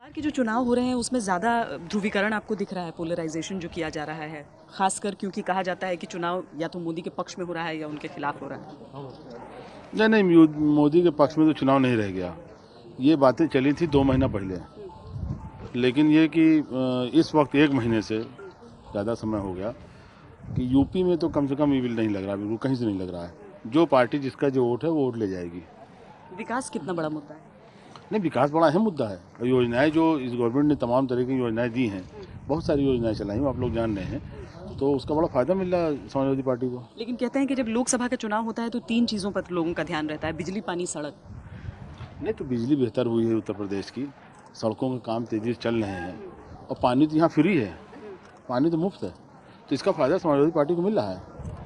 बिहार के जो चुनाव हो रहे हैं उसमें ज़्यादा ध्रुवीकरण आपको दिख रहा है, पोलराइजेशन जो किया जा रहा है, खासकर क्योंकि कहा जाता है कि चुनाव या तो मोदी के पक्ष में हो रहा है या उनके खिलाफ हो रहा है। नहीं नहीं, मोदी के पक्ष में तो चुनाव नहीं रह गया। ये बातें चली थी 2 महीना पहले, लेकिन ये कि इस वक्त 1 महीने से ज़्यादा समय हो गया कि यूपी में तो कम से कम ईविल नहीं लग रहा, बिल्कुल कहीं से नहीं लग रहा है। जो पार्टी जिसका जो वोट है वो वोट ले जाएगी। विकास कितना बड़ा मुद्दा है? नहीं, विकास बड़ा अहम मुद्दा है। और योजनाएं जो इस गवर्नमेंट ने तमाम तरह की योजनाएं दी हैं, बहुत सारी योजनाएं चलाई हैं, आप लोग जान रहे हैं, तो उसका बड़ा फ़ायदा मिल रहा है समाजवादी पार्टी को। लेकिन कहते हैं कि जब लोकसभा का चुनाव होता है तो 3 चीज़ों पर लोगों का ध्यान रहता है, बिजली, पानी, सड़क। नहीं तो बिजली बेहतर हुई है उत्तर प्रदेश की, सड़कों के काम तेज़ी से चल रहे हैं, और पानी तो यहाँ फ्री है, पानी तो मुफ्त है, तो इसका फ़ायदा समाजवादी पार्टी को मिल रहा है।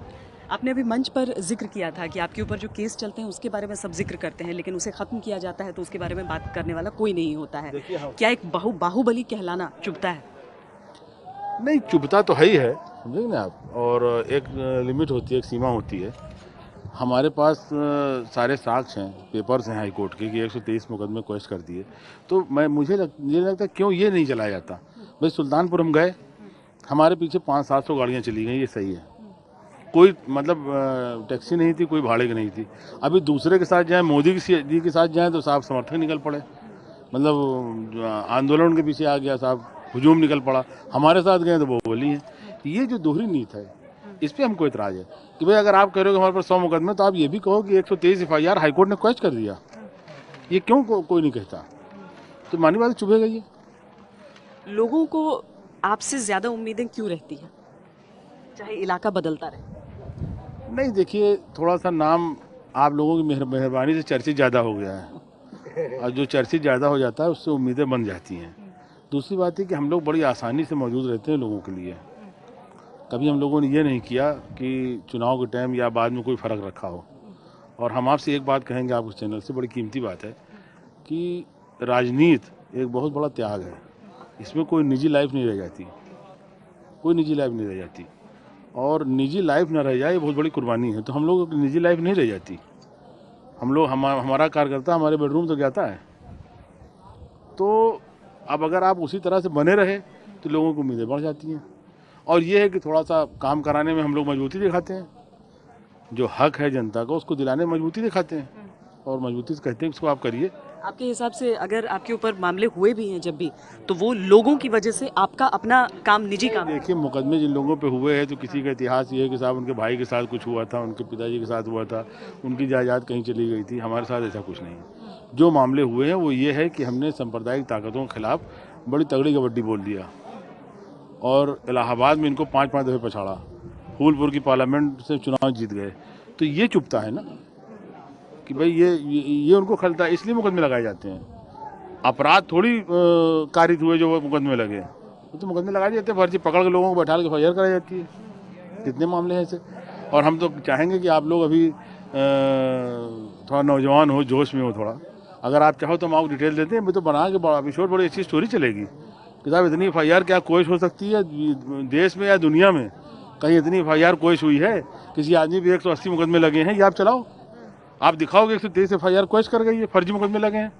आपने अभी मंच पर जिक्र किया था कि आपके ऊपर जो केस चलते हैं उसके बारे में सब जिक्र करते हैं, लेकिन उसे ख़त्म किया जाता है तो उसके बारे में बात करने वाला कोई नहीं होता है। क्या एक बाहुबली कहलाना चुभता है? नहीं, चुभता तो है ही है, समझेंगे ना आप, और एक लिमिट होती है, एक सीमा होती है। हमारे पास सारे साक्ष्य हैं, पेपर्स हैं हाई कोर्ट के कि 123 मुकदमे क्वेश्चन कर दिए, तो मुझे लगता है क्यों ये नहीं चलाया जाता। भाई सुल्तानपुर हम गए, हमारे पीछे 500-700 गाड़ियाँ चली गई, ये सही है, कोई मतलब टैक्सी नहीं थी, कोई भाड़े की नहीं थी। अभी दूसरे के साथ जाएं, मोदी जी के साथ जाएं तो साहब समर्थक निकल पड़े, मतलब आंदोलन उनके पीछे आ गया, साहब हुजूम निकल पड़ा। हमारे साथ गए तो वो बोली है। ये जो दोहरी नीति है, इस पर हमको इतराज़ है कि भाई अगर आप कह रहे हो कि हमारे पास 100 मुकदमे, तो आप ये भी कहो कि 123 FIR हाईकोर्ट ने क्वेश्चन कर दिया। ये क्यों कोई नहीं कहता? तो मानी बात चुभेगा ये। लोगों को आपसे ज़्यादा उम्मीदें क्यों रहती हैं, चाहे इलाका बदलता रहे? नहीं देखिए, थोड़ा सा नाम आप लोगों की मेहरबानी से चर्चित ज़्यादा हो गया है, और जो चर्चित ज़्यादा हो जाता है उससे उम्मीदें बन जाती हैं। दूसरी बात है कि हम लोग बड़ी आसानी से मौजूद रहते हैं लोगों के लिए। कभी हम लोगों ने ये नहीं किया कि चुनाव के टाइम या बाद में कोई फ़र्क रखा हो। और हम आपसे एक बात कहेंगे, आप उस चैनल से, बड़ी कीमती बात है कि राजनीति एक बहुत बड़ा त्याग है। इसमें कोई निजी लाइफ नहीं रह जाती, कोई निजी लाइफ नहीं रह जाती, और निजी लाइफ ना रह जाए ये बहुत बड़ी कुर्बानी है। तो हम लोगों की निजी लाइफ नहीं रह जाती। हमारा कार्यकर्ता हमारे बेडरूम तक जाता है। तो अब अगर आप उसी तरह से बने रहे तो लोगों की उम्मीदें बढ़ जाती हैं। और ये है कि थोड़ा सा काम कराने में हम लोग मजबूती दिखाते हैं, जो हक है जनता का उसको दिलाने में मजबूती दिखाते हैं, और मजबूती से कहते हैं कि इसको आप करिए। आपके हिसाब से अगर आपके ऊपर मामले हुए भी हैं जब भी, तो वो लोगों की वजह से, आपका अपना काम, निजी काम है? देखिए, मुकदमे जिन लोगों पे हुए हैं तो किसी का इतिहास ये है कि साहब उनके भाई के साथ कुछ हुआ था, उनके पिताजी के साथ हुआ था, उनकी जायदाद कहीं चली गई थी। हमारे साथ ऐसा कुछ नहीं है। जो मामले हुए हैं वो ये है कि हमने सांप्रदायिक ताकतों के खिलाफ बड़ी तगड़ी कबड्डी बोल दिया, और इलाहाबाद में इनको 5-5 दफ़े पछाड़ा, फूलपुर की पार्लियामेंट से चुनाव जीत गए। तो ये चुभता है ना कि भाई ये उनको खलता है, इसलिए मुकदमे लगाए जाते हैं। अपराध थोड़ी कारित हुए जो वो मुकदमे लगे, तो मुकदमे लगाए जाते हैं, फर्जी पकड़ के लोगों को बैठा के FIR कराई जाती है। कितने मामले हैं ऐसे। और हम तो चाहेंगे कि आप लोग अभी थोड़ा नौजवान हो, जोश में हो थोड़ा, अगर आप चाहो तो हम आपको डिटेल देते हैं। मैं तो बना के बड़ा एपिसोड, बड़ी अच्छी स्टोरी चलेगी कि साहब इतनी FIR क्या कोशिश हो सकती है देश में या दुनिया में? कहीं इतनी FIR कोशिश हुई है? किसी आदमी पे 180 मुकदमे लगे हैं, ये आप चलाओ, आप दिखाओगे 123 FIR कोशिश कर गई है, फर्जी मुकदमे लगे हैं।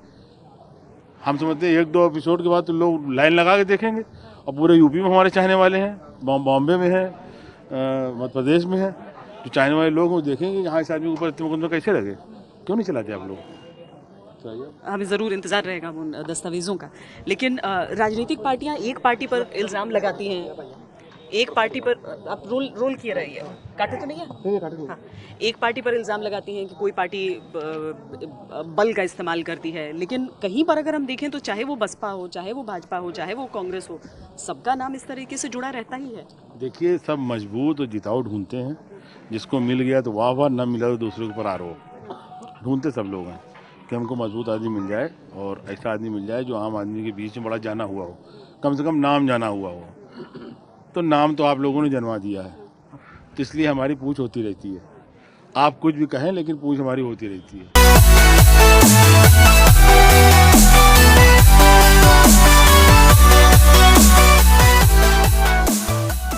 हम समझते हैं 1-2 एपिसोड के बाद तो लोग लाइन लगा के देखेंगे, और पूरे यूपी में हमारे चाहने वाले हैं, बॉम्बे में है, मध्य प्रदेश में है, जो चाहने वाले लोग वो देखेंगे कि हाँ इस आदमी के ऊपर इतने मुकदमे कैसे लगे। क्यों नहीं चलाते आप लोग? हमें ज़रूर इंतज़ार रहेगा उन दस्तावेज़ों का। लेकिन राजनीतिक पार्टियां एक पार्टी पर इल्ज़ाम लगाती हैं, एक पार्टी पर, आप रोल किए रहिए, काटे तो नहीं है? हाँ, एक पार्टी पर इल्ज़ाम लगाती हैं कि कोई पार्टी बल का इस्तेमाल करती है, लेकिन कहीं पर अगर हम देखें तो चाहे वो बसपा हो, चाहे वो भाजपा हो, चाहे वो कांग्रेस हो, सबका नाम इस तरीके से जुड़ा रहता ही है। देखिए, सब मजबूत और जिताऊ ढूंढते हैं, जिसको मिल गया तो वाह वाह, न मिला तो दूसरे के ऊपर आरोप। ढूंढते सब लोग हैं कि हमको मजबूत आदमी मिल जाए, और ऐसा आदमी मिल जाए जो आम आदमी के बीच में बड़ा जाना हुआ हो, कम से कम नाम जाना हुआ हो। तो नाम तो आप लोगों ने जनवा दिया है, तो इसलिए हमारी पूछ होती रहती है। आप कुछ भी कहें, लेकिन पूछ हमारी होती रहती है।